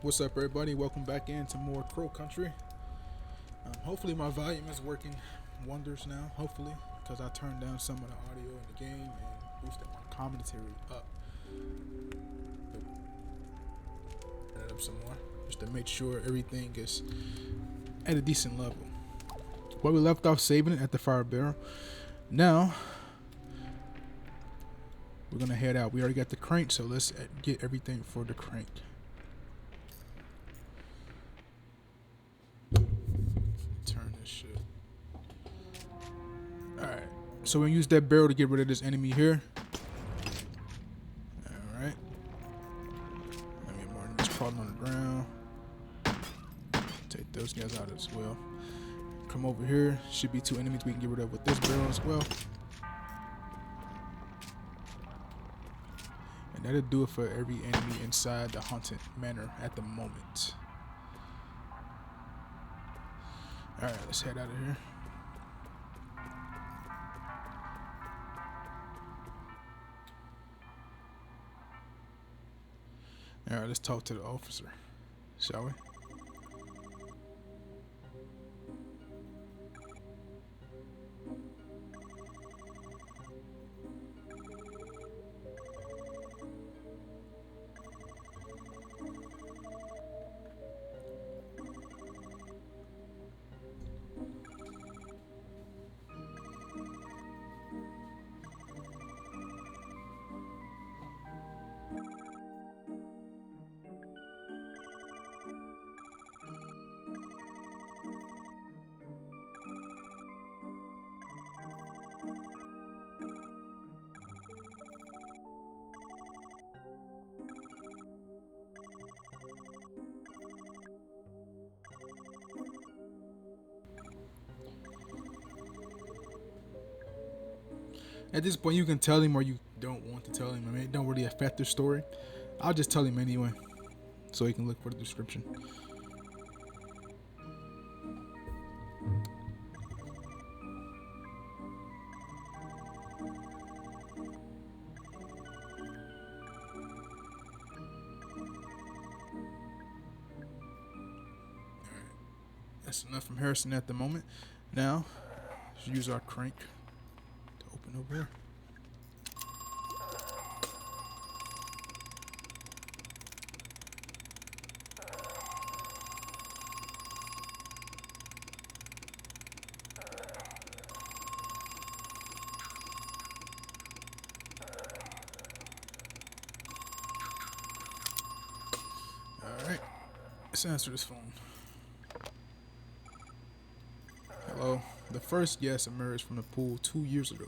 What's up, everybody? Welcome back into more Crow Country. Hopefully, my volume is working wonders now. Hopefully, because I turned down some of the audio in the game and boosted my commentary up. Add up some more just to make sure everything is at a decent level. Where we left off saving it at the fire barrel. Now, we're going to head out. We already got the crank, so let's get everything for the crank. Turn this shit. Alright, so we're going to use that barrel to get rid of this enemy here. Alright. Let me get more enemies crawling on the ground. Take those guys out as well. Come over here. Should be two enemies we can get rid of with this barrel as well. And that'll do it for every enemy inside the haunted manor at the moment. Alright, let's head out of here. Alright, let's talk to the officer, shall we? At this point, you can tell him or you don't want to tell him. I mean, it don't really affect the story. I'll just tell him anyway, so he can look for the description. Alright, that's enough from Harrison at the moment. Now, let's use our crank. Open over here. Alright, let's answer this phone. Hello. The first guest emerged from the pool 2 years ago.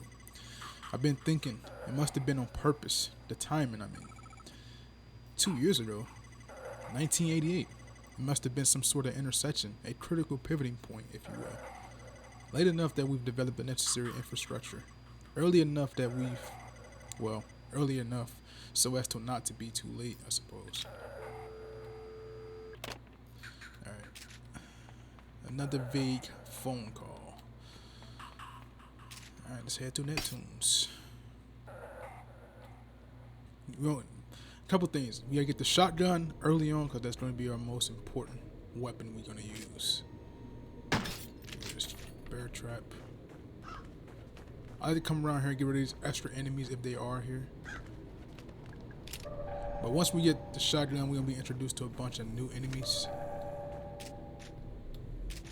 I've been thinking, it must have been on purpose. The timing, I mean. 2 years ago, 1988. It must have been some sort of intersection, a critical pivoting point, if you will. Late enough that we've developed the necessary infrastructure. Early enough so as to not to be too late, I suppose. Alright. Another vague phone call. Alright, let's head to Neptune's. A couple things. We gotta get the shotgun early on because that's going to be our most important weapon we're going to use. Just bear trap. I like to come around here and get rid of these extra enemies if they are here. But once we get the shotgun, we're going to be introduced to a bunch of new enemies.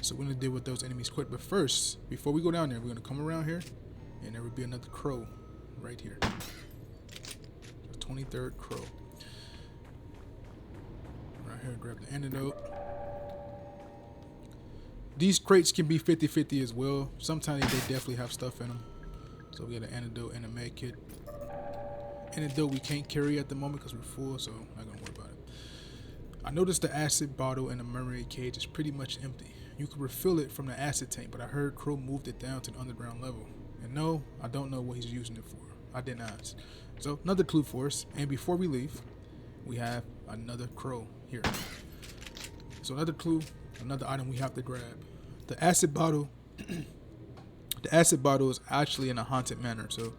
So we're going to deal with those enemies quick. But first, before we go down there, we're going to come around here. And there will be another crow right here. The 23rd crow. Right here, grab the antidote. These crates can be 50-50 as well. Sometimes they definitely have stuff in them. So we got an antidote and a med kit. Antidote we can't carry at the moment because we're full, so I'm not going to worry about it. I noticed the acid bottle in the mermaid cage is pretty much empty. You can refill it from the acid tank, but I heard Crow moved it down to the underground level. And no, I don't know what he's using it for. I didn't ask. So, another clue for us. And before we leave, we have another crow here. So, another clue, another item we have to grab. The acid bottle. The acid bottle is actually in a haunted manor. So,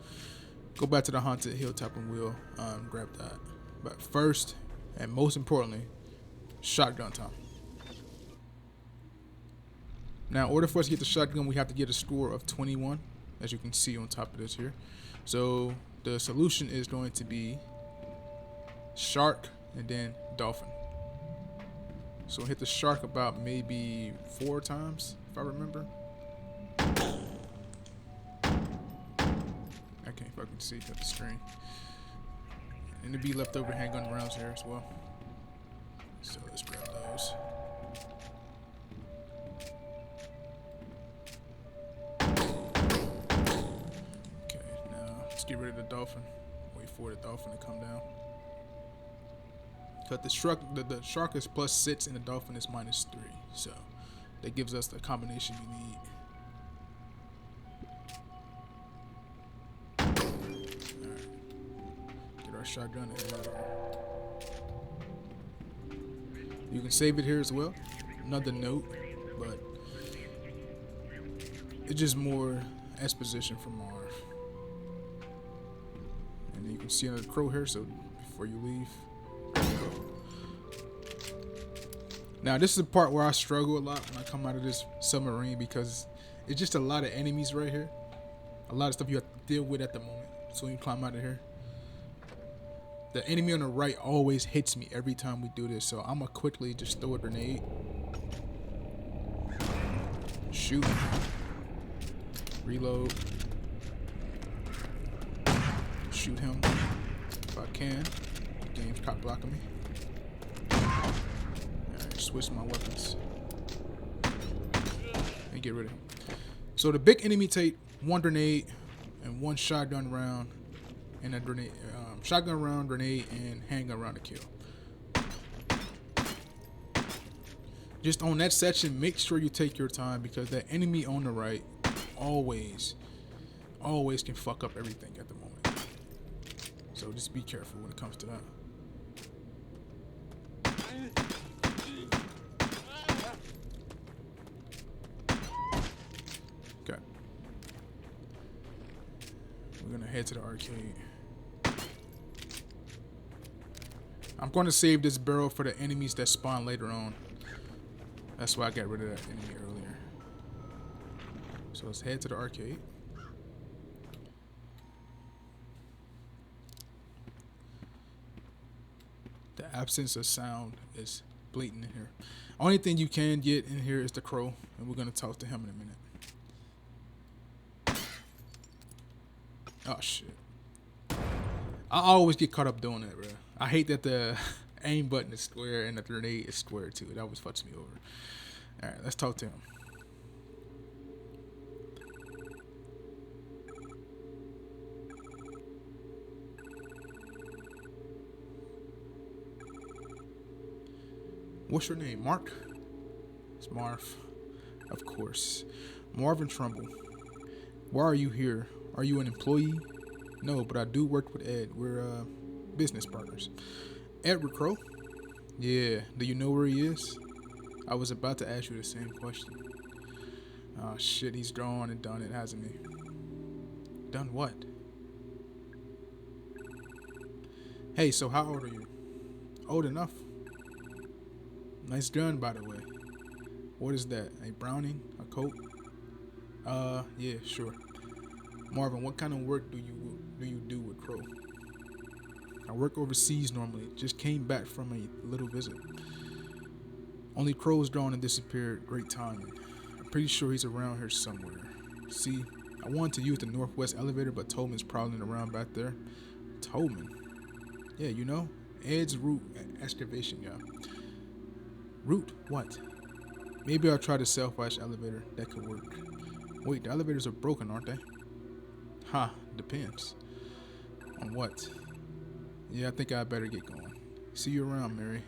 go back to the haunted hilltop and we'll grab that. But first, and most importantly, Shotgun time. Now, in order for us to get the shotgun, we have to get a score of 21, as you can see on top of this here. So the solution is going to be shark and then dolphin. So hit the shark about maybe 4 times, if I remember. I can't fucking see the screen. And there'll be leftover handgun rounds here as well. So let's grab those. Okay, now let's get rid of the dolphin. Wait for the dolphin to come down. But the shark is +6 and the dolphin is -3. So that gives us the combination we need. Alright. Get our shotgun and you can save it here as well. Another note, but it's just more exposition from Marv. And then you can see another crow here, so before you leave. Now this is the part where I struggle a lot when I come out of this submarine because it's just a lot of enemies right here. A lot of stuff you have to deal with at the moment. So when you climb out of here. The enemy on the right always hits me every time we do this. So I'm gonna quickly just throw a grenade. Shoot. Reload. Shoot him if I can. The game's cop blocking me. Switch my weapons and get rid of him. So the big enemy take 1 grenade and 1 shotgun round and a grenade, shotgun round, grenade, and handgun round to kill. Just on that section, make sure you take your time because that enemy on the right always can fuck up everything at the moment. So just be careful when it comes to that. Okay. We're gonna head to the arcade. I'm going to save this barrel for the enemies that spawn later on. That's why I got rid of that enemy earlier. So let's head to the arcade. The absence of sound is blatant in here. Only thing you can get in here is the crow, and we're going to talk to him in a minute. Oh shit. I always get caught up doing that, bro. I hate that the aim button is square and the grenade is square too. It always fucks me over. Alright, let's talk to him. What's your name, Mark? It's Marv. Of course. Marvin Trumbull. Why are you here? Are you an employee? No, but I do work with Ed. We're business partners. Edward Crow? Yeah. Do you know where he is? I was about to ask you the same question. Oh shit, he's drawn and done it, hasn't he? Done what? Hey, so how old are you? Old enough. Nice gun, by the way. What is that? A Browning? A Colt? Yeah, sure. Marvin, what kind of work do you do with Crow? I work overseas normally. Just came back from a little visit. Only Crow was drawn and disappeared. Great timing. I'm pretty sure he's around here somewhere. See, I wanted to use the northwest elevator, but Tolman's prowling around back there. Tolman? Yeah, you know? Ed's root excavation guy. Root? What? Maybe I'll try the self-watch elevator. That could work. Wait, the elevators are broken, aren't they? Ha, depends. On what? Yeah, I think I better get going. See you around, Mary.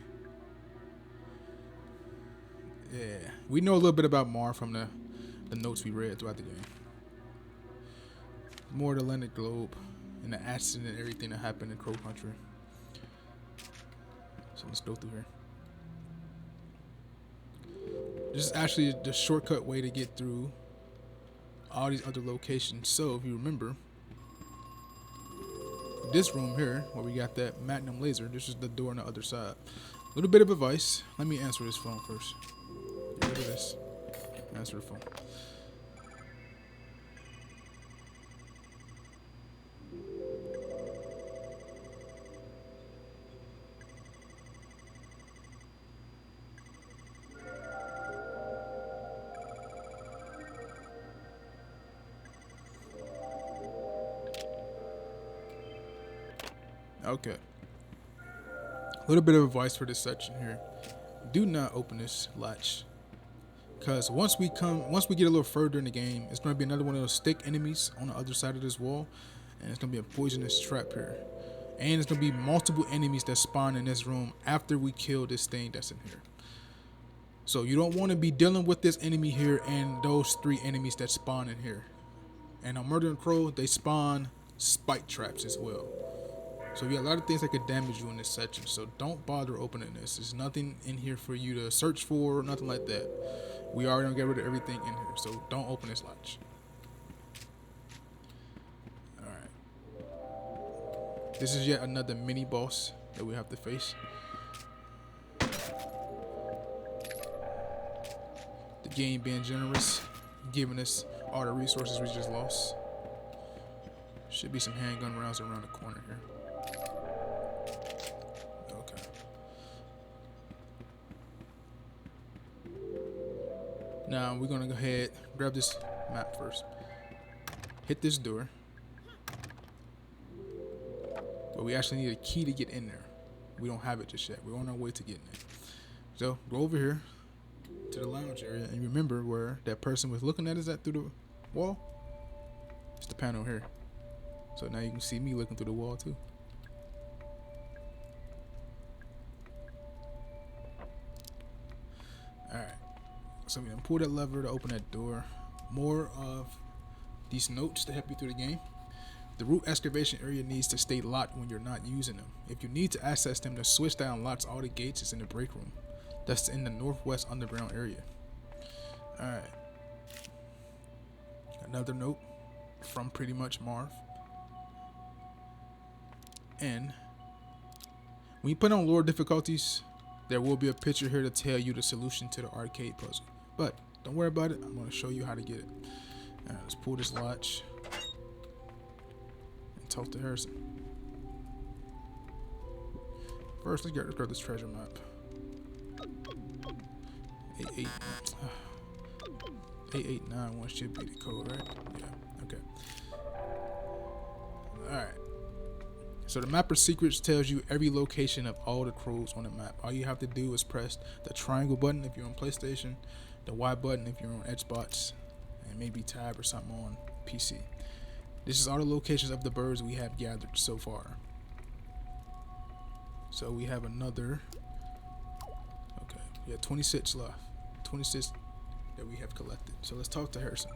Yeah, we know a little bit about Mar from the notes we read throughout the game. More of the Atlantic Globe and the accident and everything that happened in Crow Country. So let's go through here. This is actually the shortcut way to get through all these other locations. So if you remember, this room here where we got that magnum laser, this is the door on the other side. Little bit of advice. Let me answer this phone first. Get rid of this. Answer the phone. Okay. A little bit of advice for this section here. Do not open this latch. Because once we get a little further in the game, it's going to be another one of those stick enemies on the other side of this wall. And it's going to be a poisonous trap here. And there's going to be multiple enemies that spawn in this room after we kill this thing that's in here. So you don't want to be dealing with this enemy here and those 3 enemies that spawn in here. And on Murder and Crow, they spawn spike traps as well. So we got a lot of things that could damage you in this section. So don't bother opening this. There's nothing in here for you to search for, nothing like that. We already gonna get rid of everything in here. So don't open this latch. Alright. This is yet another mini boss that we have to face. The game being generous, giving us all the resources we just lost. Should be some handgun rounds around the corner here. Okay. Now we're gonna go ahead, grab this map first. Hit this door. But we actually need a key to get in there. We don't have it just yet. We're on our way to getting it. So go over here to the lounge area and remember where that person was looking at us at through the wall. It's the panel here. So now you can see me looking through the wall too. Alright. So we're gonna pull that lever to open that door. More of these notes to help you through the game. The root excavation area needs to stay locked when you're not using them. If you need to access them, the switch that unlocks all the gates is in the break room. That's in the northwest underground area. Alright. Another note from pretty much Marv. And when you put on lower difficulties, there will be a picture here to tell you the solution to the arcade puzzle. But don't worry about it. I'm going to show you how to get it. Alright, let's pull this latch and talk to Harrison. First, let's grab this treasure map. 8891 should be the code, right? Yeah, okay. Alright. So the mapper secrets tells you every location of all the crows on the map. All you have to do is press the triangle button if you're on PlayStation, the Y button if you're on Xbox, and maybe Tab or something on PC. This is all the locations of the birds we have gathered so far. So we have another, okay, we have 26 left. 26 that we have collected. So let's talk to Harrison.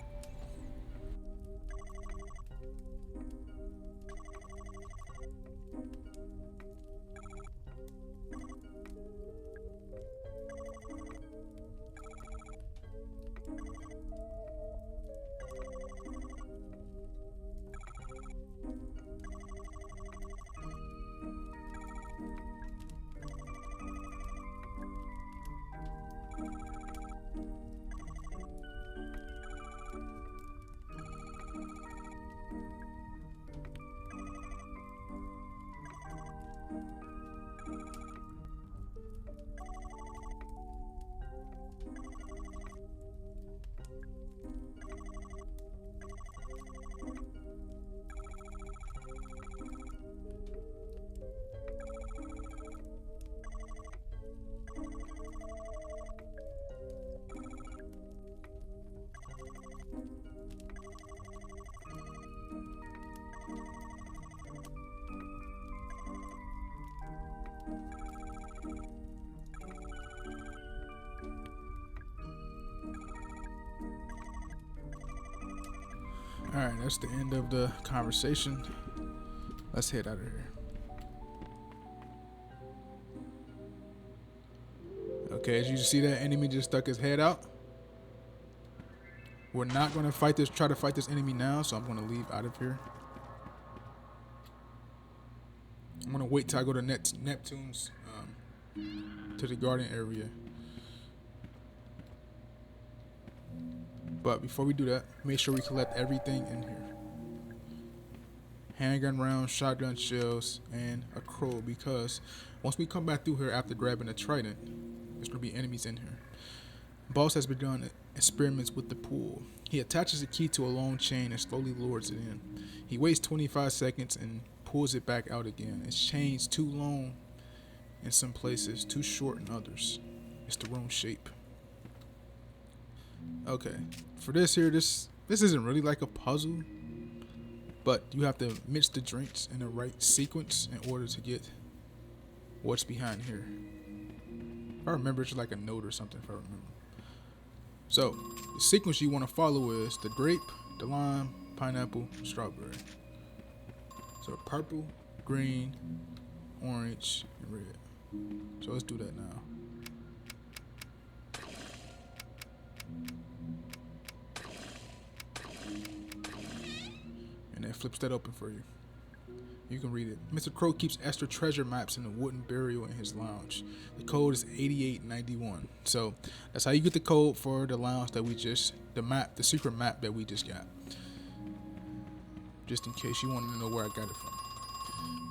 Alright, that's the end of the conversation. Let's head out of here. Okay, as you see, that enemy just stuck his head out. We're not going to try to fight this enemy now, so I'm going to leave out of here. I'm going to wait till I go to Neptune's to the garden area. But before we do that, make sure we collect everything in here. Handgun rounds, shotgun shells, and a crow, because once we come back through here after grabbing a trident, there's going to be enemies in here. Boss has begun experiments with the pool. He attaches a key to a long chain and slowly lowers it in. He waits 25 seconds and pulls it back out again. It's chain's too long in some places, too short in others. It's the wrong shape. Okay, for this here, this isn't really like a puzzle, but you have to mix the drinks in the right sequence in order to get what's behind here. If I remember, it's like a note or something, if I remember. So, the sequence you want to follow is the grape, the lime, pineapple, strawberry. So, purple, green, orange, and red. So, let's do that now. And that flips that open for you. You can read it. Mr. Crow keeps extra treasure maps in a wooden burial in his lounge. The code is 8891. So that's how you get the code for the lounge that we just, the secret map that we just got. Just in case you wanted to know where I got it from.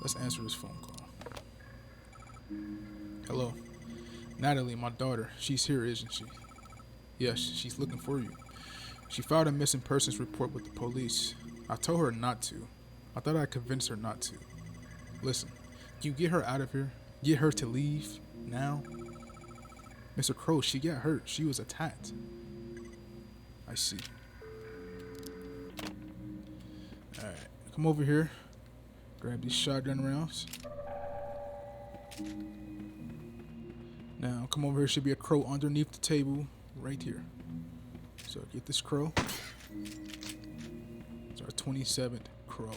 Let's answer this phone call. Hello. Natalie, my daughter. She's here, isn't she? Yes, she's looking for you. She filed a missing persons report with the police. I told her not to. I thought I convinced her not to. Listen, can you get her out of here? Get her to leave now? Mr. Crow, she got hurt. She was attacked. I see. Alright, come over here. Grab these shotgun rounds. Now, come over here. Should be a crow underneath the table right here. So, get this crow. It's our 27th crow.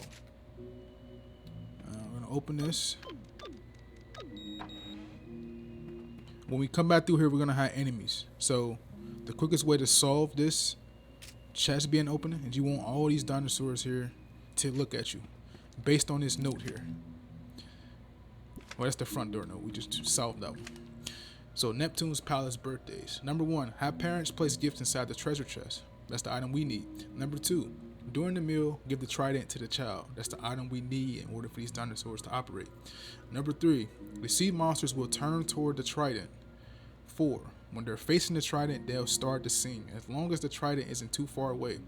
I'm gonna open this. When we come back through here, we're gonna have enemies. So the quickest way to solve this chest being open is you want all these dinosaurs here to look at you, based on this note here. Well, that's the front door note. We just solved that one. So Neptune's Palace birthdays. Number 1, have parents place gifts inside the treasure chest. That's the item we need. Number 2, during the meal, give the trident to the child. That's the item we need in order for these dinosaurs to operate. Number 3, the sea monsters will turn toward the trident. 4, when they're facing the trident, they'll start to sing, as long as the trident isn't too far away.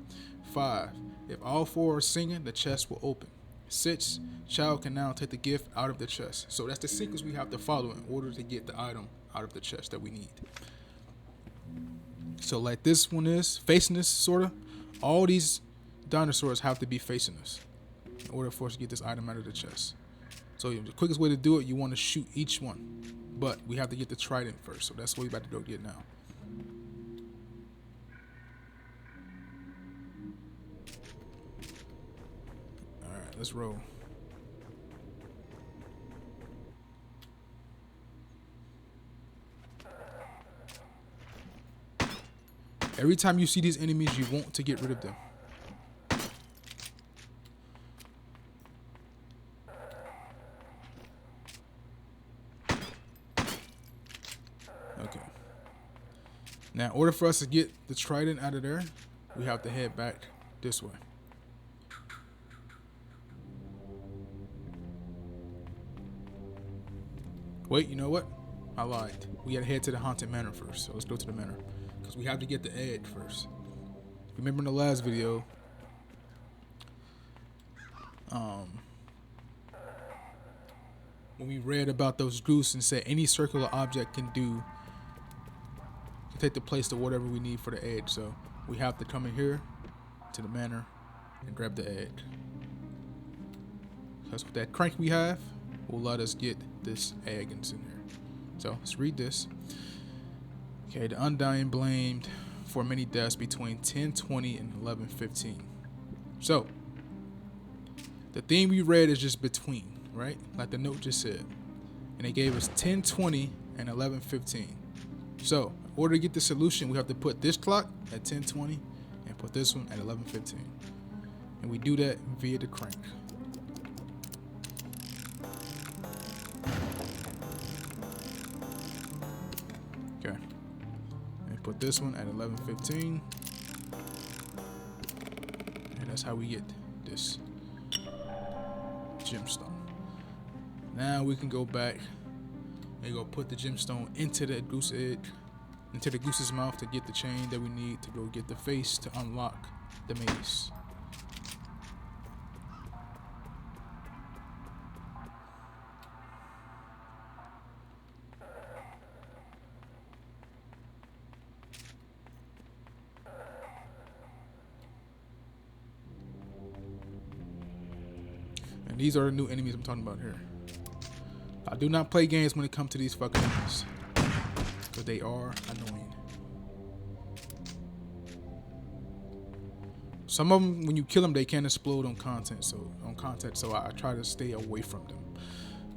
5, if all 4 are singing, the chest will open. 6, child can now take the gift out of the chest. So that's the sequence we have to follow in order to get the item out of the chest that we need. So like this one is facing us, sort of. All these dinosaurs have to be facing us in order for us to get this item out of the chest. So the quickest way to do it, you want to shoot each one, but we have to get the trident first. So that's what we're about to go get now. All right, let's roll. Every time you see these enemies, you want to get rid of them. Okay. Now, in order for us to get the trident out of there, we have to head back this way. Wait, you know what? I lied. We gotta head to the haunted manor first. So let's go to the manor, because we have to get the egg first. Remember in the last video, when we read about those goose and said any circular object can take the place of whatever we need for the egg. So we have to come in here to the manor and grab the egg. Because with that crank we have, will let us get this egg in here. So let's read this. Okay, the Undying blamed for many deaths between 1020 and 1115. So the thing we read is just between, right? Like the note just said. And they gave us 1020 and 1115. So in order to get the solution, we have to put this clock at 1020 and put this one at 1115. And we do that via the crank. put this one at 11:15. And that's how we get this gemstone. Now we can go back and go put the gemstone into the goose egg, into the goose's mouth to get the chain that we need to go get the face to unlock the maze. And these are the new enemies I'm talking about here. I do not play games when it comes to these fucking enemies, because they are annoying. Some of them, when you kill them, they can explode on contact. So I try to stay away from them.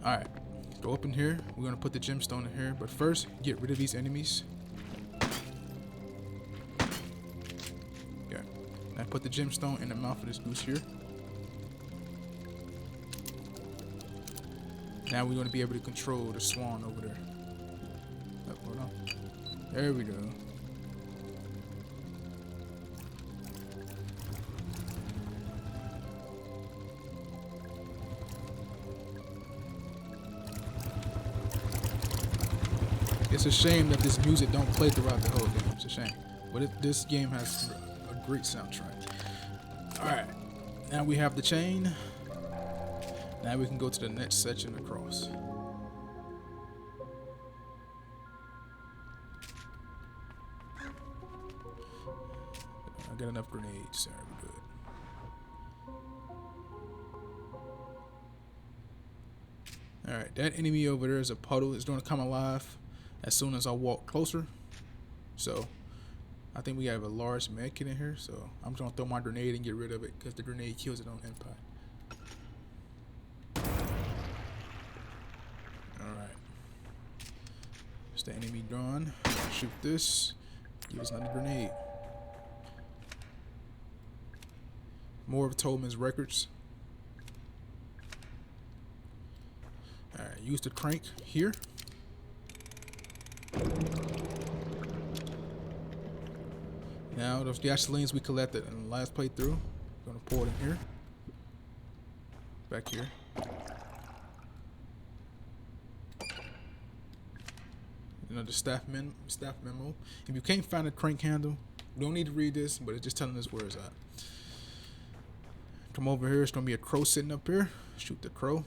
All right, go up in here. We're gonna put the gemstone in here, but first, get rid of these enemies. Okay, now put the gemstone in the mouth of this goose here. Now we're going to be able to control the swan over there. Oh, hold on. There we go. It's a shame that this music don't play throughout the whole game. It's a shame. But this game has a great soundtrack. Alright. Now we have the chain. Now we can go to the next section across. I got enough grenades, so we're good. Alright, that enemy over there is a puddle. It's going to come alive as soon as I walk closer. So, I think we have a large med kit in here. So, I'm just going to throw my grenade and get rid of it, because the grenade kills it on impact. The enemy gone. Shoot this. Give us another grenade. More of Tolman's records. Alright, use the crank here. Now those gasolines we collected in the last playthrough, gonna pour it in here. Back here. You know, the staff memo. If you can't find a crank handle, you don't need to read this, but it's just telling us where it's at. Come over here. It's gonna be a crow sitting up here. Shoot the crow.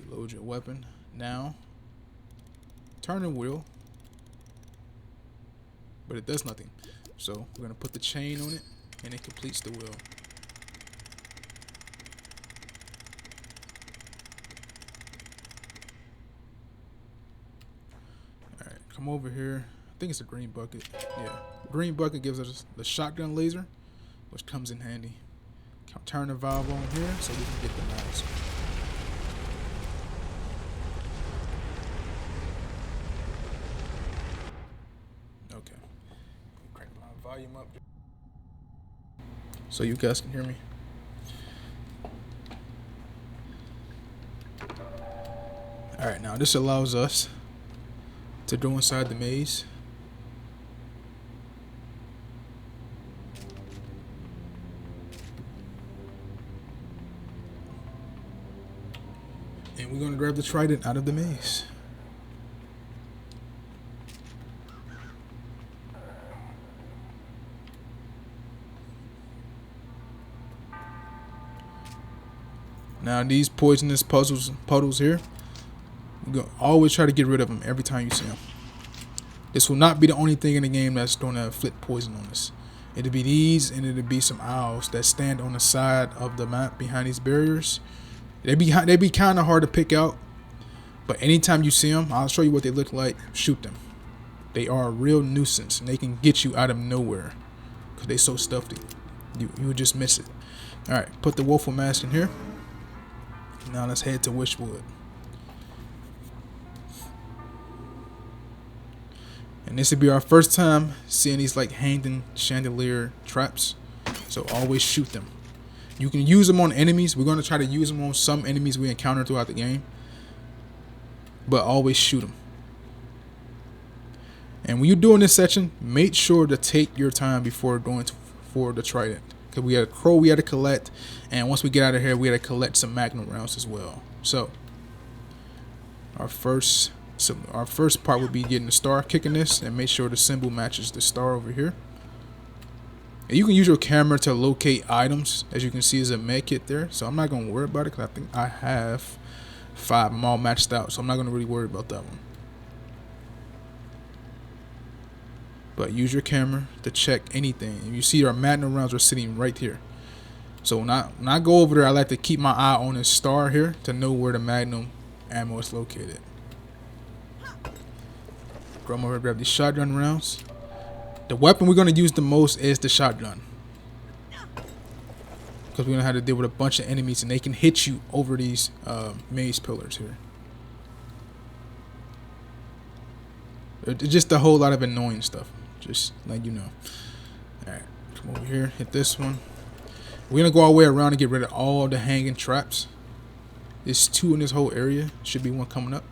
Reload your weapon. Now, turn the wheel, but it does nothing. So we're gonna put the chain on it, and it completes the wheel. Come over here. I think it's a green bucket. Yeah. Green bucket gives us the shotgun laser, which comes in handy. Turn the valve on here so we can get the mask. Okay. Crank my volume up so you guys can hear me. Alright, now this allows us to go inside the maze. And we're going to grab the trident out of the maze. Now these poisonous puddles here, always try to get rid of them every time you see them. This will not be the only thing in the game that's going to inflict poison on us. It'll be these, and it'll be some owls that stand on the side of the map behind these barriers. They be kind of hard to pick out, but anytime you see them, I'll show you what they look like. Shoot them. They are a real nuisance, and they can get you out of nowhere because they're so stuffy. You would just miss it. All right, put the woeful mask in here. Now let's head to WITCHWOOD. And this will be our first time seeing these like hanging chandelier traps. So always shoot them. You can use them on enemies. We're going to try to use them on some enemies we encounter throughout the game. But always shoot them. And when you're doing this section, make sure to take your time before going for the trident. Because we had a crow we had to collect. And once we get out of here, we had to collect some magnum rounds as well. So our first part would be getting the star, kicking this, and make sure the symbol matches the star over here. And you can use your camera to locate items. As you can see, there's a med kit there. So I'm not going to worry about it because I think I have 5. I'm all matched out. So I'm not going to really worry about that one. But use your camera to check anything. And you see our magnum rounds are sitting right here. So when I go over there, I like to keep my eye on this star here to know where the magnum ammo is located. Come over, grab these shotgun rounds. The weapon we're going to use the most is the shotgun. Because we're going to have to deal with a bunch of enemies and they can hit you over these maze pillars here. It's just a whole lot of annoying stuff. Just like you know. Alright, come over here, hit this one. We're going to go all the way around and get rid of all the hanging traps. There's 2 in this whole area. Should be one coming up.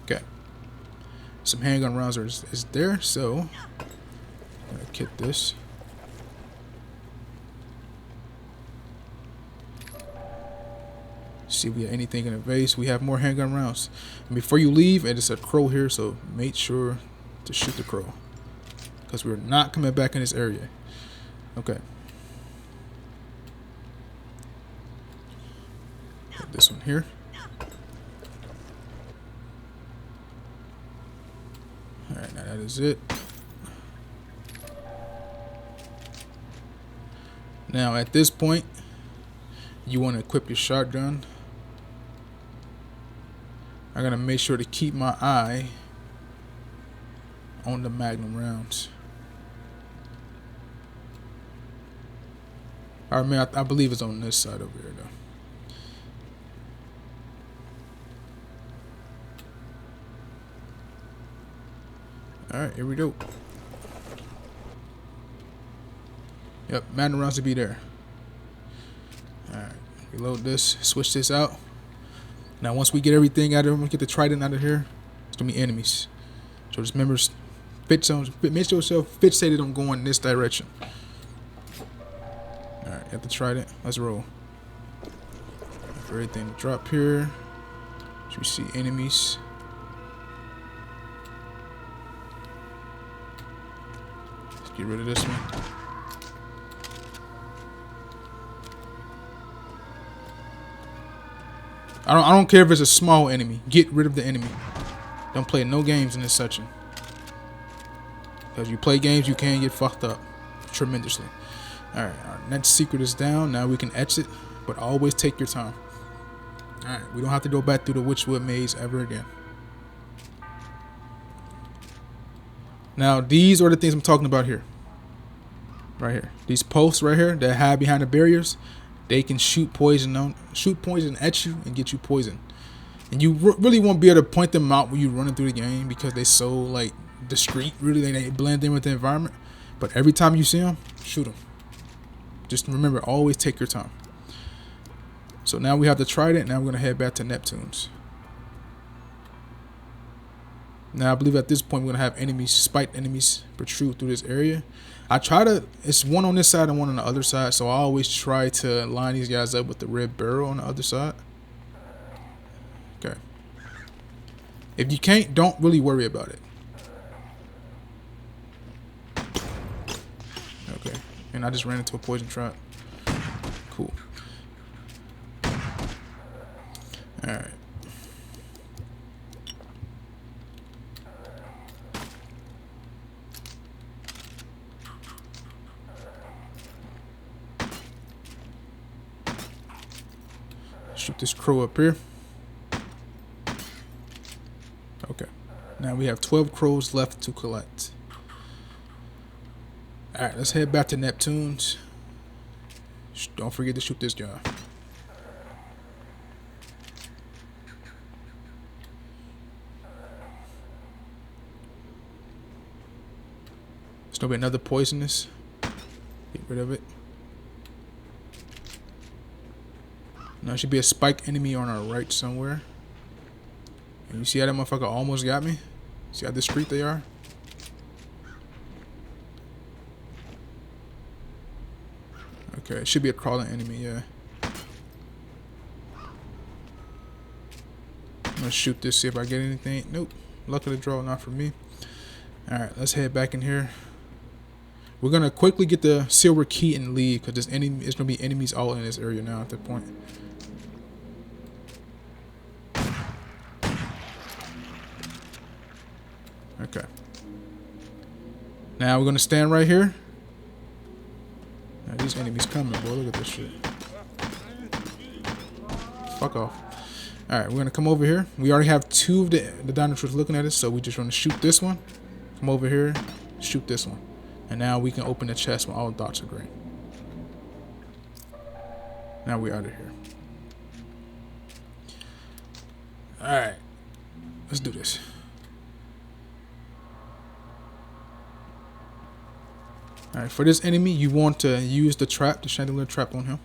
Okay. Some handgun rounds is there, so I'm going to kit this. See if we have anything in the vase. We have more handgun rounds. And before you leave, it is a crow here, so make sure to shoot the crow. Because we're not coming back in this area. Okay. Put this one here. Alright, now that is it. Now at this point, you want to equip your shotgun. I'm going to make sure to keep my eye on the magnum rounds. Alright, man, I believe it's on this side over here, though. Alright, here we go. Yep, magnum rounds to be there. Alright, reload this, switch this out. Now, once we get everything out of here, we get the trident out of here, it's going to be enemies. So just remember, make sure yourself fixated on going this direction. Alright, got the trident. Let's roll. For everything to drop here. So we see enemies. Let's get rid of this one. I don't care if it's a small enemy. Get rid of the enemy. Don't play no games in this section. Because you play games, you can get fucked up tremendously. Alright, our next secret is down. Now we can exit, but always take your time. Alright, we don't have to go back through the Witchwood maze ever again. Now, these are the things I'm talking about here. Right here. These posts right here that hide behind the barriers. They can shoot poison at you and get you poisoned. And you really won't be able to point them out when you're running through the game because they're so like discreet. Really, they blend in with the environment. But every time you see them, shoot them. Just remember, always take your time. So now we have the trident. Now we're gonna head back to Neptune's. Now I believe at this point we're gonna have enemies, spiked enemies, protrude through this area. It's one on this side and one on the other side, so I always try to line these guys up with the red barrel on the other side. Okay. If you can't, don't really worry about it. Okay. And I just ran into a poison trap. Cool. Alright. Shoot this crow up here. Okay. Now we have 12 crows left to collect. Alright, let's head back to Neptune's. Don't forget to shoot this guy. There's gonna be another poisonous. Get rid of it. Now, there should be a spike enemy on our right somewhere. And you see how that motherfucker almost got me? See how discreet they are? Okay, it should be a crawling enemy, yeah. I'm gonna shoot this, see if I get anything. Nope. Luck of the draw, not for me. Alright, let's head back in here. We're gonna quickly get the silver key and leave because it's gonna be enemies all in this area now at that point. Okay. Now we're gonna stand right here. Now, these enemies coming, boy. Look at this shit. Fuck off. Alright, we're gonna come over here. We already have two of the dinosaurs looking at us, so we just want to shoot this one. Come over here, shoot this one. And now we can open the chest when all dots are green. Now we're out of here. Alright. Let's do this. Alright, for this enemy, you want to use the trap, the chandelier trap on him.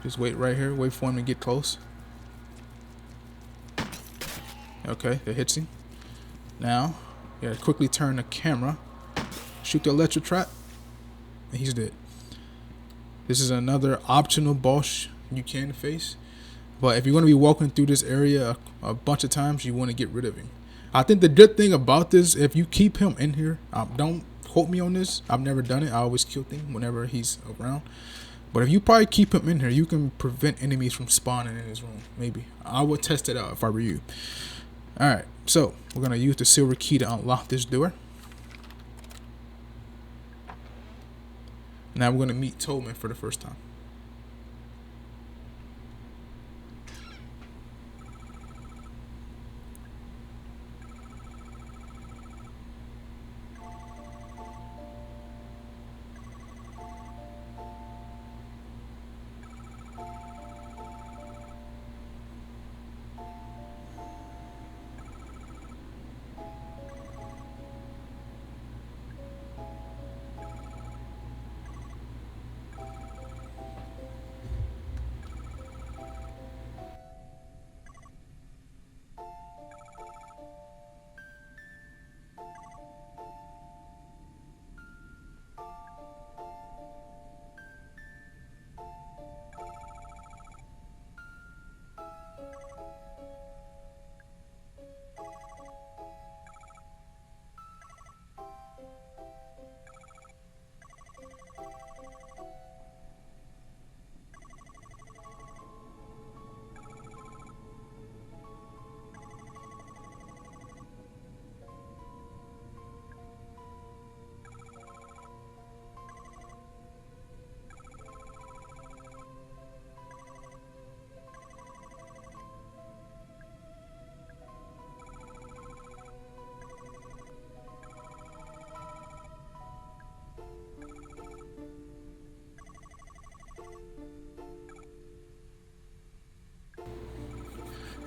Just wait right here. Wait for him to get close. Okay, that hits him. Now, you gotta quickly turn the camera. Shoot the electric trap. And he's dead. This is another optional boss you can face. But if you're going to be walking through this area a bunch of times, you want to get rid of him. I think the good thing about this, if you keep him in here, don't quote me on this. I've never done it. I always kill him whenever he's around. But if you probably keep him in here, you can prevent enemies from spawning in his room. Maybe. I would test it out if I were you. Alright, so we're going to use the silver key to unlock this door. Now we're going to meet Tolman for the first time.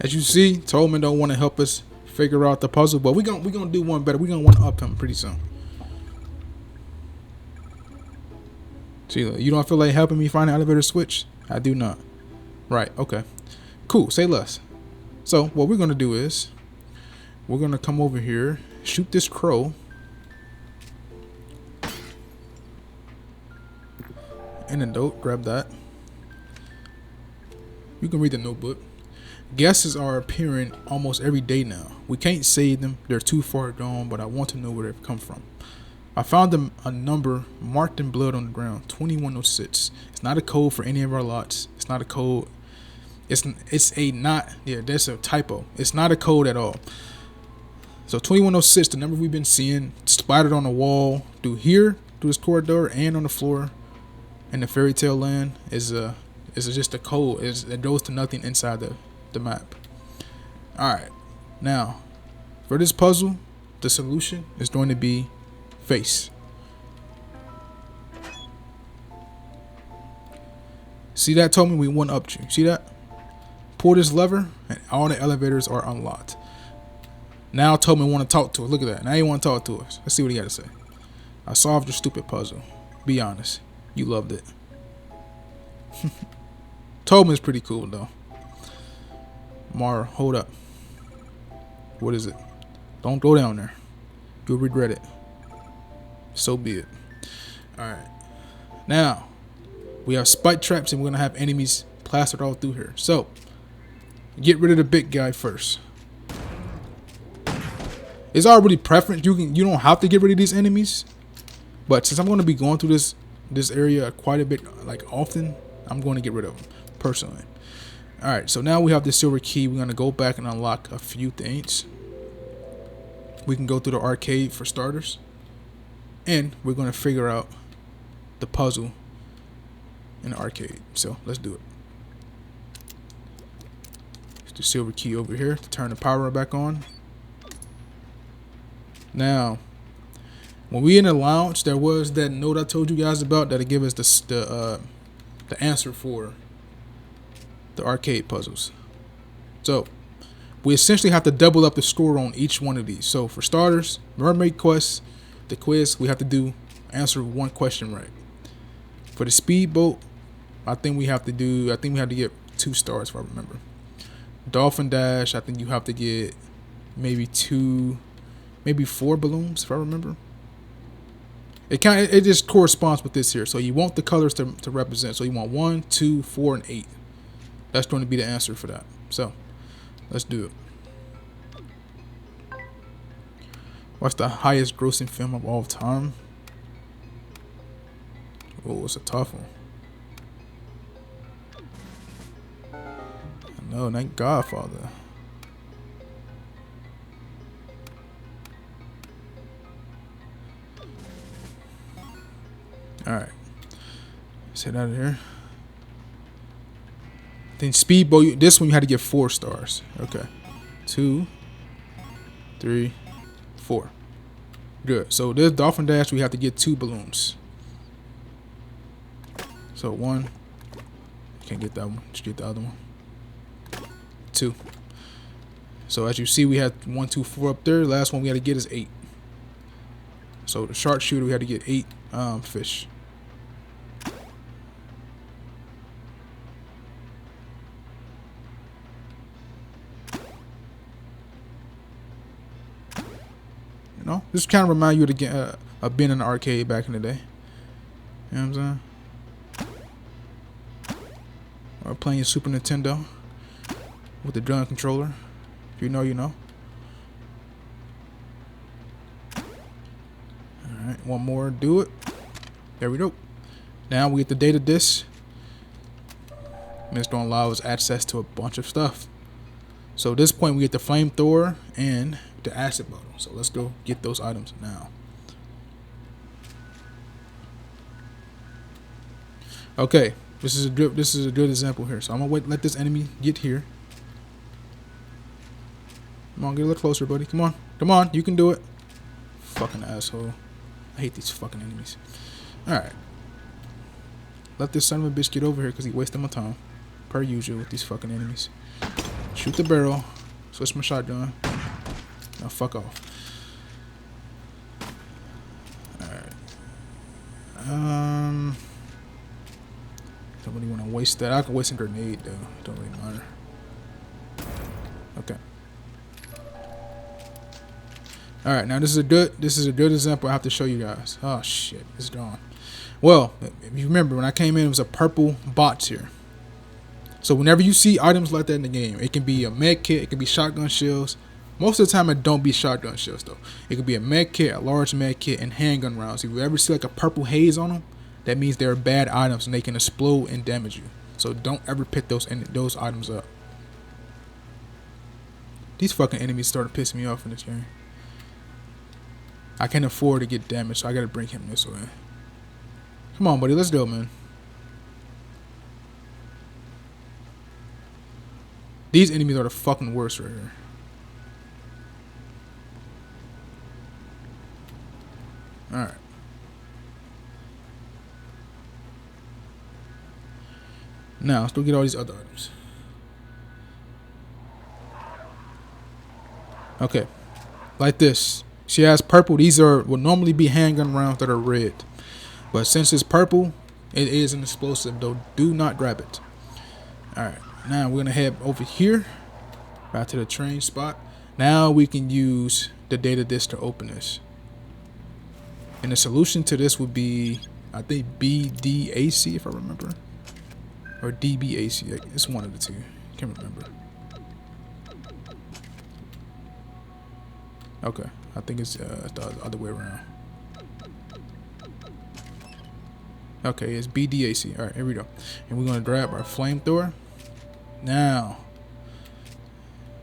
As you see, Tolman don't want to help us figure out the puzzle, but we're gonna do one better. We're gonna one up him pretty soon. See, you don't feel like helping me find the elevator switch? I do not. Right, okay. Cool, say less. So what we're gonna do is we're gonna come over here, shoot this crow. And a note, grab that. You can read the notebook. Guesses are appearing almost every day now. We can't save them. They're too far gone, but I want to know where they've come from. I found a number marked in blood on the ground, 2106. It's not a code for any of our lots. It's not a code. That's a typo. It's not a code at all. So 2106, the number we've been seeing splattered on the wall through here, through this corridor, and on the floor in the fairy tale land is just a code. It goes to nothing inside the map. Alright, now for this puzzle, the solution is going to be face. See that? Told me we one upped you. See that? Pull this lever and all the elevators are unlocked. Now told me want to talk to us. Look at that. Now you want to talk to us. Let's see what he got to say. I solved your stupid puzzle. Be honest. You loved it. Tolman's pretty cool though. Mara, hold up. What is it? Don't go down there. You'll regret it. So be it. Alright. Now, we have spike traps and we're going to have enemies plastered all through here. So, get rid of the big guy first. It's already preference. You don't have to get rid of these enemies. But since I'm going to be going through this area quite a bit, like often, I'm going to get rid of them, personally. Alright, so now we have the silver key. We're going to go back and unlock a few things. We can go through the arcade for starters. And we're going to figure out the puzzle in the arcade. So, let's do it. There's the silver key over here to turn the power back on. Now, when we in the lounge, there was that note I told you guys about that'll give us the answer for the arcade puzzles. So, we essentially have to double up the score on each one of these. So, for starters, Mermaid Quest, the quiz, we have to answer one question right. For the speedboat, I think we have to get 2 stars if I remember. Dolphin Dash, I think you have to get maybe 4 balloons if I remember. It just corresponds with this here. So you want the colors to represent. So you want 1, 2, 4, and 8. That's going to be the answer for that. So let's do it. What's the highest grossing film of all time? Oh, it's a tough one. No, not Godfather. Alright. Let's head out of here. Then Speedboat, this one you had to get 4 stars. Okay. 2, 3, 4. Good. So this Dolphin Dash, we have to get 2 balloons. So 1. Can't get that one. Just get the other one. 2. So as you see, we had 1, 2, 4 up there. Last one we had to get is 8. So the sharpshooter, we had to get 8 fish. You know, this kind of remind you of being in the arcade back in the day. You know what I'm saying? Or playing your Super Nintendo with the drum controller. If you know, you know. Alright, one more, do it. There we go. Now we get the data disc. And it's going to allow us access to a bunch of stuff. So at this point we get the flamethrower and the acid bottle. So let's go get those items now. Okay, this is a good example here. So I'm gonna let this enemy get here. Come on, get a little closer, buddy. Come on. Come on. You can do it. Fucking asshole. I hate these fucking enemies. Alright. Let this son of a bitch get over here because he wasted my time. Per usual with these fucking enemies. Shoot the barrel. Switch my shotgun. Now fuck off. Alright. Don't really want to waste that. I can waste a grenade though. Don't really matter. Okay. Alright, now this is a good example I have to show you guys. Oh shit, it's gone. Well, if you remember when I came in, it was a purple box here. So whenever you see items like that in the game, it can be a med kit, it can be shotgun shells. Most of the time it don't be shotgun shells though. It could be a med kit, a large med kit, and handgun rounds. If you ever see like a purple haze on them, that means they're bad items and they can explode and damage you. So don't ever pick those items up. These fucking enemies started pissing me off in this game. I can't afford to get damaged, so I gotta bring him this way. Come on, buddy, let's go, man. These enemies are the fucking worst right here. Alright. Now, let's go get all these other items. Okay. Like this. She has purple. These would normally be handgun rounds that are red. But since it's purple, it is an explosive, though. Do not grab it. Alright. Now we're going to head over here. Back to the train spot. Now we can use the data disk to open this. And the solution to this would be, I think, BDAC, if I remember. Or DBAC. It's one of the two. Can't remember. Okay. I think it's the other way around. Okay, it's BDAC. Alright, here we go. And we're going to grab our flamethrower. Now,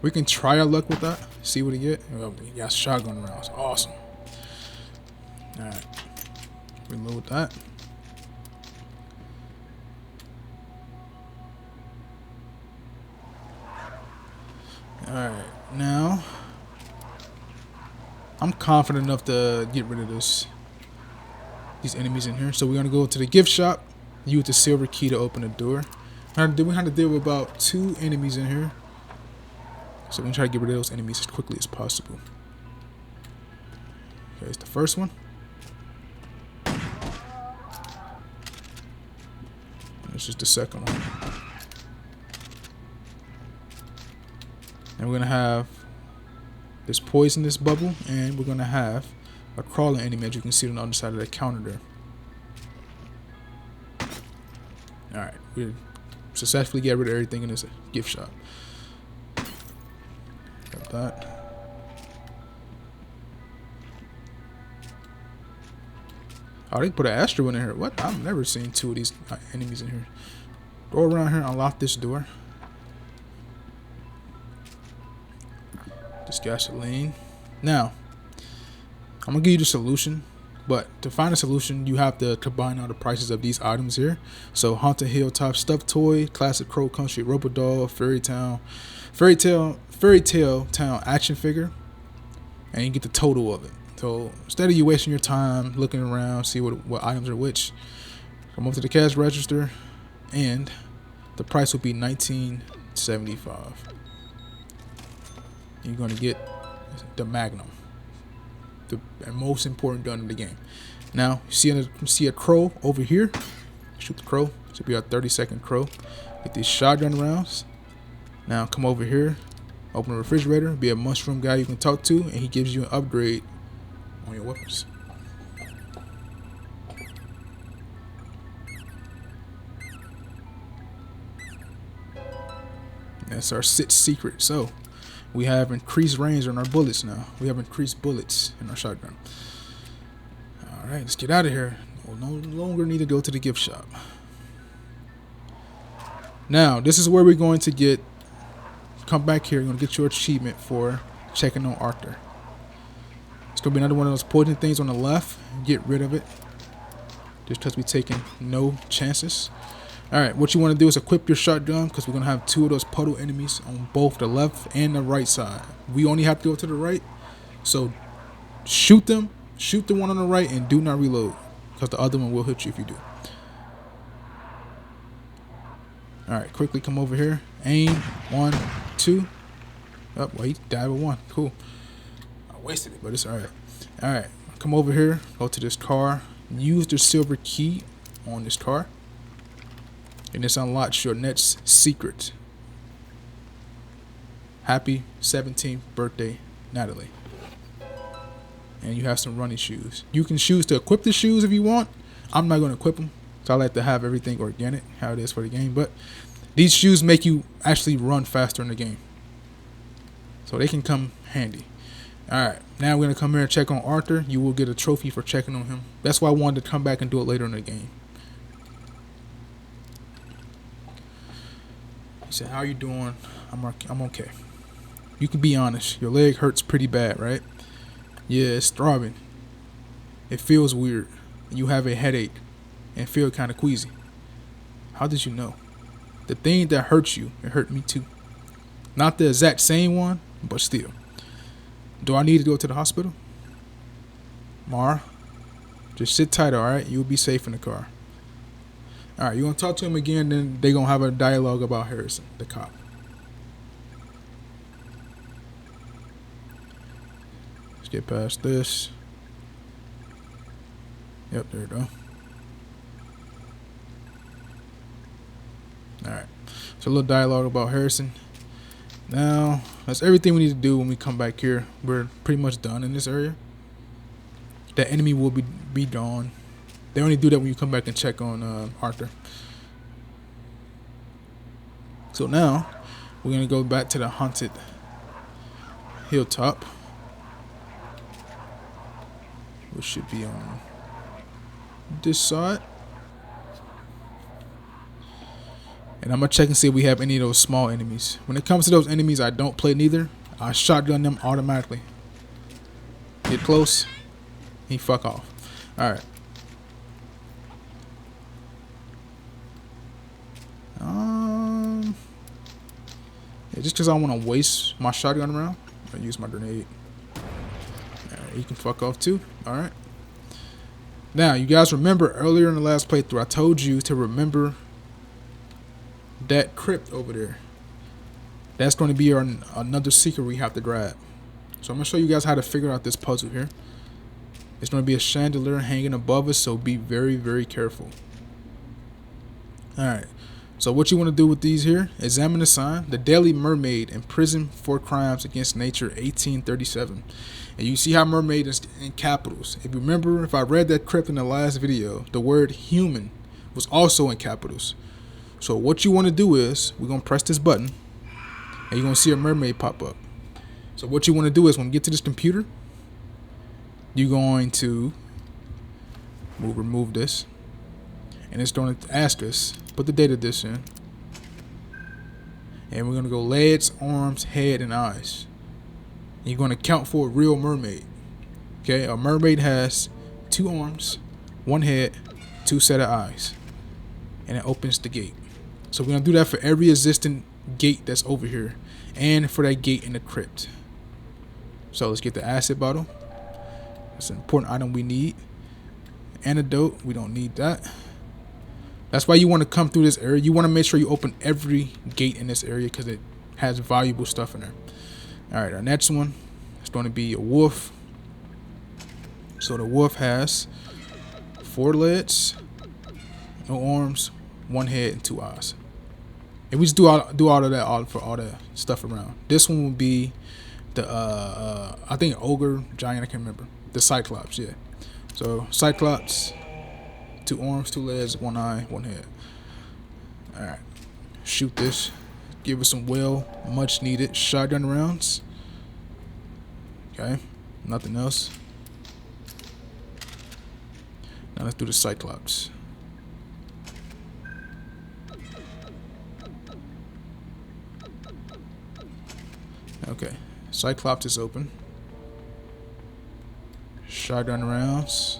we can try our luck with that. See what we get. Oh, we got shotgun rounds. Awesome. Alright. Reload that. Alright. Now, I'm confident enough to get rid of these enemies in here. So we're going to go to the gift shop. Use the silver key to open the door. We have to deal with about 2 enemies in here. So we're going to try to get rid of those enemies as quickly as possible. Okay, it's the first one. This is the second one. And we're going to have this poisonous bubble. And we're going to have a crawling enemy, as you can see on the other side of the counter there. Alright, we successfully get rid of everything in this gift shop. Got that. Oh, they put an Astro in here. What? I've never seen 2 of these enemies in here. Go around here and unlock this door. This gasoline. Now, I'm going to give you the solution. But to find a solution, you have to combine all the prices of these items here. So, Haunted Hilltop Stuffed Toy, Classic Crow Country Robo Doll, Fairy Tale Town Action Figure. And you get the total of it. So instead of you wasting your time looking around, see what items are which, come up to the cash register, and the price will be $19.75. You're gonna get the Magnum, the most important gun in the game. Now you see a crow over here. Shoot the crow. This will be our 30-second crow. Get these shotgun rounds. Now come over here, open the refrigerator. Be a mushroom guy you can talk to, and he gives you an upgrade on your weapons. That's our 6th secret. So we have increased range on our bullets now. We have increased bullets in our shotgun. Alright, let's get out of here. We'll no longer need to go to the gift shop. Now, this is where we're going to come back here. You're going to get your achievement for checking on Arthur. It's going to be another one of those poison things on the left. Get rid of it. Just because we're taking no chances. Alright, what you want to do is equip your shotgun, because we're going to have 2 of those puddle enemies on both the left and the right side. We only have to go to the right. So shoot them. Shoot the one on the right and do not reload, because the other one will hit you if you do. Alright, quickly come over here. Aim. 1, 2. Oh, well, he died with 1. Cool. I wasted it, but it's alright. Alright, come over here. Go to this car. Use the silver key on this car. And this unlocks your next secret. Happy 17th birthday, Natalie. And you have some running shoes. You can choose to equip the shoes if you want. I'm not going to equip them, so I like to have everything organic, how it is for the game. But these shoes make you actually run faster in the game, so they can come handy. Alright, now we're going to come here and check on Arthur. You will get a trophy for checking on him. That's why I wanted to come back and do it later in the game. He said, how you doing? I'm okay. You can be honest. Your leg hurts pretty bad, right? Yeah, it's throbbing. It feels weird. You have a headache and feel kind of queasy. How did you know? The thing that hurts you, it hurt me too. Not the exact same one, but still. Do I need to go to the hospital? Mara, just sit tight, alright? You'll be safe in the car. Alright, you're going to talk to him again, then they're going to have a dialogue about Harrison, the cop. Let's get past this. Yep, there you go. Alright, so a little dialogue about Harrison. Now, that's everything we need to do when we come back here. We're pretty much done in this area. That enemy will be gone. They only do that when you come back and check on Arthur. So now we're gonna go back to the haunted hilltop, which should be on this side. And I'm gonna check and see if we have any of those small enemies. When it comes to those enemies, I don't play neither. I shotgun them automatically. Get close, he fuck off. All right. Yeah, just because I want to waste my shotgun round, I'm gonna use my grenade. All right, you can fuck off too. All right. Now, you guys remember earlier in the last playthrough, I told you to remember that crypt over there. That's going to be another secret we have to grab. So I'm going to show you guys how to figure out this puzzle here. It's going to be a chandelier hanging above us, so be very, very careful. Alright, so what you want to do with these here, examine the sign, the Daily Mermaid, in prison for crimes against nature, 1837. And you see how mermaid is in capitals. If you remember, if I read that crypt in the last video, the word human was also in capitals. So what you want to do is, we're going to press this button, and you're going to see a mermaid pop up. So what you want to do is, when you get to this computer, you're going to remove this, and it's going to ask us, put the date of this in, and we're going to go legs, arms, head, and eyes. And you're going to count for a real mermaid. Okay, a mermaid has 2 arms, 1 head, 2 set of eyes, and it opens the gate. So we're going to do that for every existing gate that's over here, and for that gate in the crypt. So let's get the acid bottle. That's an important item we need. Antidote, we don't need that. That's why you want to come through this area. You want to make sure you open every gate in this area because it has valuable stuff in there. Alright, our next one is going to be a wolf. So the wolf has 4 legs, no arms, 1 head, and 2 eyes. And we just do all of that for all that stuff around. This one will be the I think ogre giant, I can't remember. The Cyclops, yeah. So Cyclops, 2 arms, 2 legs, 1 eye, 1 head. Alright. Shoot this. Give us some much needed shotgun rounds. Okay. Nothing else. Now let's do the Cyclops. Okay, Cyclops is open. Shotgun rounds.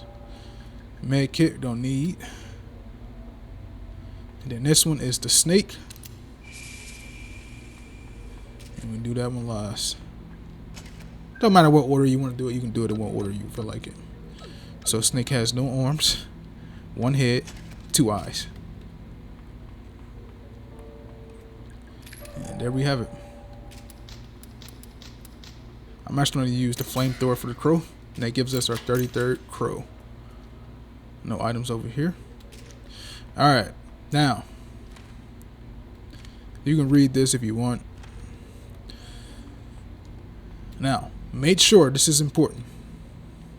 Med kit, don't need. And then this one is the snake. And we do that one last. Don't matter what order you want to do it, you can do it in what order you feel like it. So snake has no arms, 1 head, 2 eyes. And there we have it. I'm actually going to use the flamethrower for the crow, and that gives us our 33rd crow. No items over here. Alright, now, you can read this if you want. Now, make sure, this is important,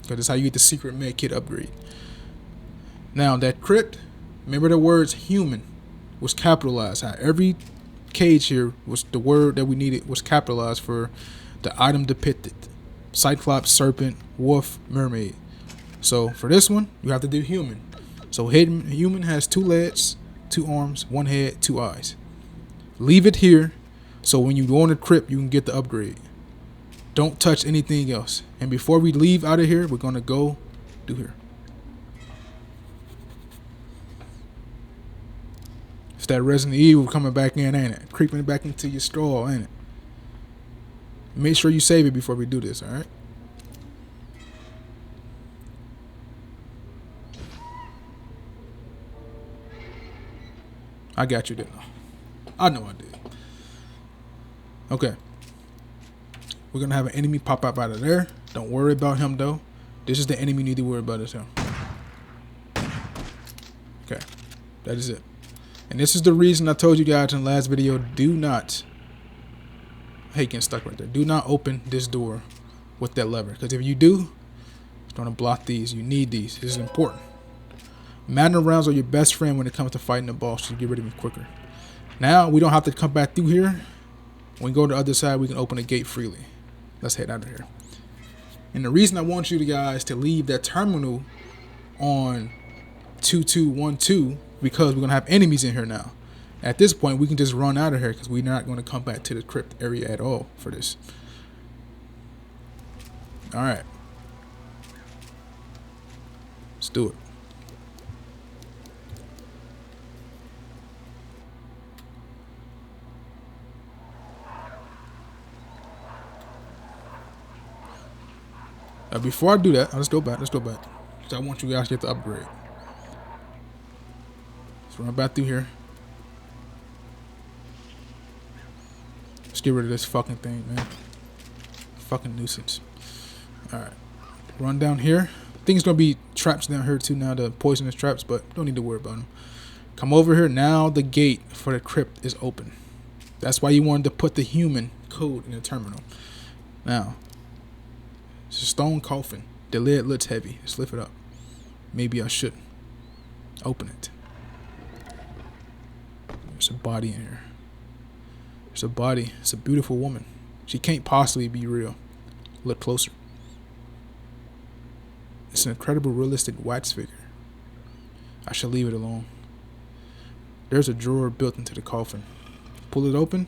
because this is how you get the secret med kit upgrade. Now, that crypt, remember the words human was capitalized. How every cage here was the word that we needed was capitalized for the item depicted. Cyclops, serpent, wolf, mermaid. So for this one, you have to do human. So human has 2 legs, 2 arms, 1 head, 2 eyes. Leave it here so when you go on the crypt, you can get the upgrade. Don't touch anything else. And before we leave out of here, we're going to go do here. It's that Resident Evil coming back in, ain't it? Creeping back into your straw, ain't it? Make sure you save it before we do this, alright? I got you, didn't I? I know I did. Okay. We're going to have an enemy pop up out of there. Don't worry about him, though. This is the enemy you need to worry about is him. Okay. That is it. And this is the reason I told you guys in the last video, do not hate getting stuck right there. Do not open this door with that lever, because if you do, it's going to block these. You need these. This is important. Magnum rounds are your best friend when it comes to fighting the boss, so you get rid of them quicker. Now we don't have to come back through here. When we go to the other side, we can open the gate freely. Let's head out of here. And the reason I want you guys to leave that terminal on 2212, because we're going to have enemies in here now. At this point, we can just run out of here because we're not going to come back to the crypt area at all for this. Alright. Let's do it. Before I do that, let's go back. Because I want you guys to get the upgrade. Let's run back through here. Let's get rid of this fucking thing, man. Fucking nuisance. Alright. Run down here. I think it's going to be traps down here too now, the poisonous traps, but don't need to worry about them. Come over here. Now the gate for the crypt is open. That's why you wanted to put the human code in the terminal. Now, it's a stone coffin. The lid looks heavy. Let's lift it up. Maybe I shouldn't. Open it. There's a body in here. There's a body. It's a beautiful woman. She can't possibly be real. Look closer. It's an incredible realistic wax figure. I should leave it alone. There's a drawer built into the coffin. Pull it open.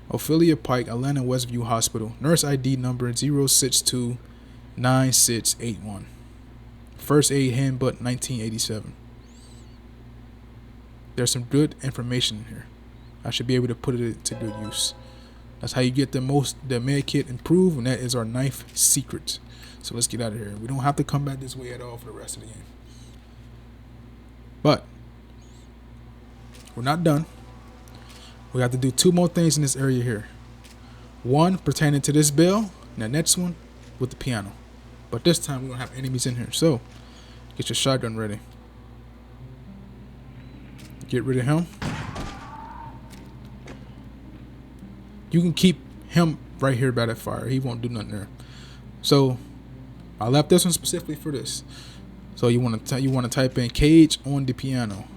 Ophelia Pike, Atlanta Westview Hospital. Nurse ID number 0629681. First aid handbook 1987. There's some good information in here. I should be able to put it to good use. That's how you get the med kit improved, and that is our ninth secret. So let's get out of here. We don't have to come back this way at all for the rest of the game. But we're not done. We have to do two more things in this area here. One pertaining to this bell, and the next one with the piano. But this time we don't have enemies in here. So get your shotgun ready. Get rid of him. You can keep him right here by that fire. He won't do nothing there. So I left this one specifically for this. So you want to type in cage on the piano.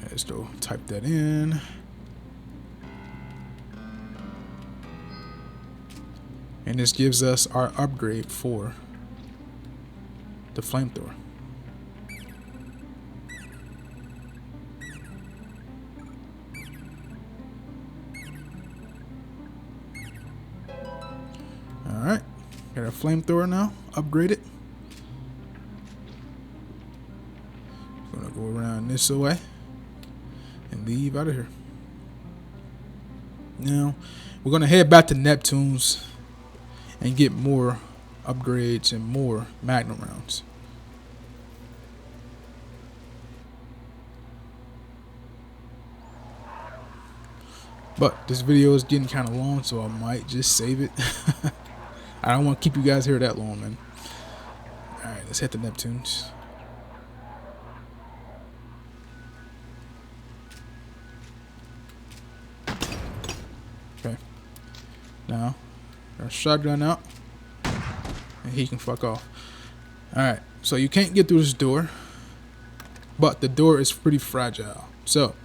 Let's go type that in. And this gives us our upgrade for the flamethrower. Alright, got a flamethrower now, upgraded. Gonna go around this way and leave out of here. Now, we're gonna head back to Neptune's and get more upgrades and more Magnum rounds. But this video is getting kind of long, so I might just save it. I don't want to keep you guys here that long, man. Alright, let's hit the Neptunes. Okay. Now, our shotgun out. And he can fuck off. Alright, so you can't get through this door. But the door is pretty fragile. So,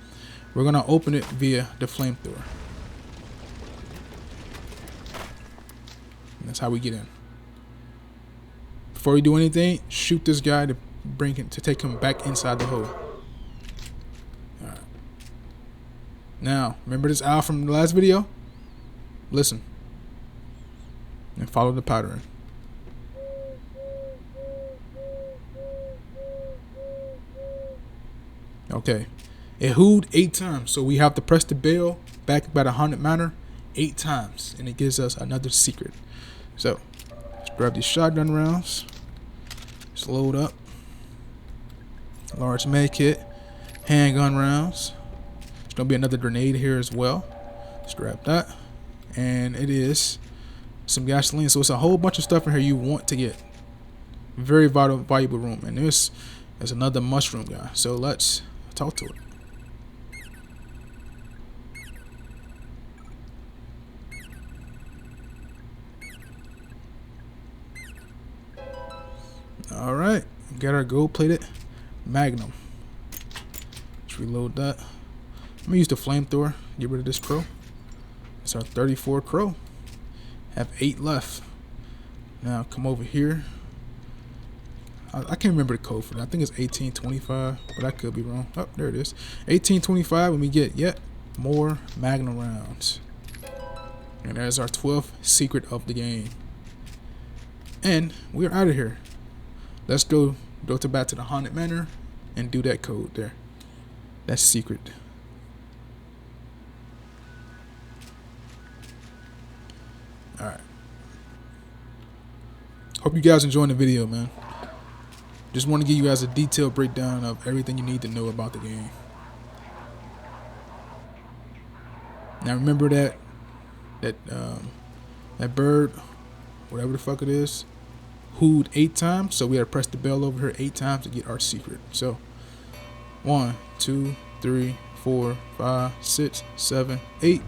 we're going to open it via the flamethrower. That's how we get in. Before we do anything, shoot this guy to take him back inside the hole. Alright. Now, remember this owl from the last video? Listen. And follow the pattern. Okay. It hooed 8 times, so we have to press the bell back by the haunted manor 8 times, and it gives us another secret. So, let's grab these shotgun rounds. Let's load up. Large med kit. Handgun rounds. There's going to be another grenade here as well. Let's grab that. And it is some gasoline. So, it's a whole bunch of stuff in here you want to get. Very valuable room. And this is another mushroom guy. So, let's talk to it. got our gold-plated Magnum. Let's reload that. I'm gonna use the flamethrower. Get rid of this crow. It's our 34 crow. Have 8 left. Now come over here. I can't remember the code for that. I think it's 1825, but I could be wrong. Oh, there it is. 1825, and we get yet more Magnum rounds. And there's our 12th secret of the game. And we're out of here. Let's go back to the Haunted Manor and do that code there. That's secret. Alright. Hope you guys enjoying the video, man. Just want to give you guys a detailed breakdown of everything you need to know about the game. Now remember that bird, whatever the fuck it is, hooed 8 times. So we gotta press the bell over here 8 times to get our secret. So 1, 2, 3, 4, 5, 6, 7, 8.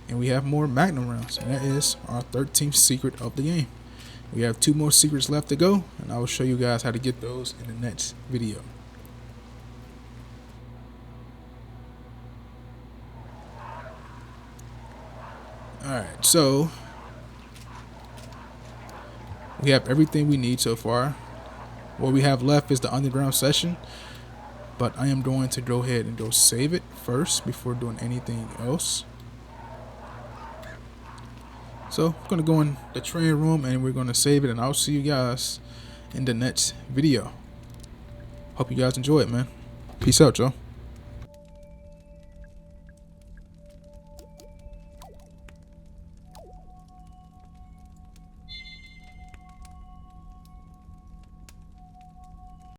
And we have more Magnum rounds. And that is our 13th secret of the game. We have 2 more secrets left to go, and I will show you guys how to get those in the next video. Alright, so we have everything we need so far. What we have left is the underground session, but I am going to go ahead and go save it first before doing anything else. So I'm gonna go in the train room and we're gonna save it, and I'll see you guys in the next video. Hope you guys enjoy it, man. Peace out, y'all.